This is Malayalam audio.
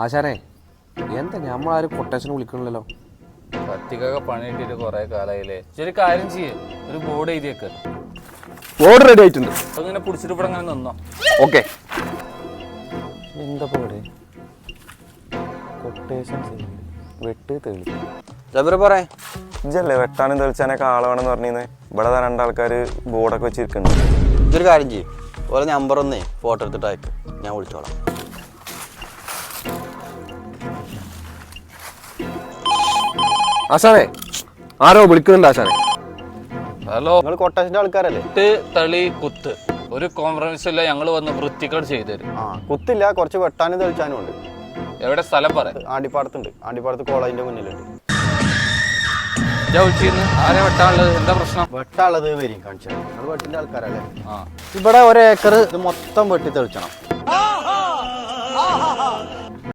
ആശാനെ എന്താ നമ്മളാരും കൊട്ടേഷൻ വിളിക്കണില്ലല്ലോ. കത്തിക്കൊക്കെ പണി കിട്ടിയിട്ട് കുറെ കാലായില്ലേ. ഒരു കാര്യം ചെയ്യേ, ഒരു ബോർഡ് എഴുതിയേക്ക്. ബോർഡ് റെഡി ആയിട്ടുണ്ട്. ഇങ്ങനെ പിടിച്ചിട്ട് ഇവിടെ അങ്ങനെ നിന്നോ. ഓക്കെ. എന്താ ബോർഡ്? കൊട്ടേഷൻ വെട്ട് തെളി ജബറ് പറയേ ഇജല്ലേ വെട്ടാനും തെളിച്ചാനൊക്കെ ആളാണെന്ന് പറഞ്ഞിരുന്നേ. ഇവിടെ രണ്ടാൾക്കാർ ബോർഡൊക്കെ വെച്ചിരിക്കുന്നുണ്ട്. ഇതൊരു കാര്യം ചെയ്യും, ഓരോ നമ്പർ ഒന്നേ ഫോട്ടോ എടുത്തിട്ട് അയക്ക്, ഞാൻ വിളിച്ചോളാം. ആശാനെ ആരോ വിളിക്കുന്നുണ്ട്. ആശാനെ ഹലോ, നിങ്ങൾ കൊട്ടേഷൻ്റെ ആൾക്കാരല്ലേ? തളി കുത്ത് ഒരു കോംപ്രമൈസ് ഇല്ല, ഞങ്ങൾ വന്ന് വൃത്തിക്കേട് ചെയ്തുതരും. ആ കുത്തില്ല, കുറച്ച് വെട്ടാനും തെളിച്ചാനും ഉണ്ട്. എവിടെ സ്ഥലം പറ. ആണ്ടിപ്പാടത്തുണ്ട്, ആണ്ടിപ്പാടത്ത് കോളേജിന്റെ മുന്നിലുണ്ട്. ഞാൻ വിളിച്ചിരുന്നു. ആരെ വെട്ടാനുള്ളത്? എന്താ പ്രശ്നം? വെട്ടാനുള്ളത് വരും കാണിച്ചാൽ. നിങ്ങൾ വെട്ടിന്റെ ആൾക്കാരല്ലേ? ആ, ഇവിടെ 1 ഏക്കർ ഇത് മൊത്തം വെട്ടി തെളിച്ചണം.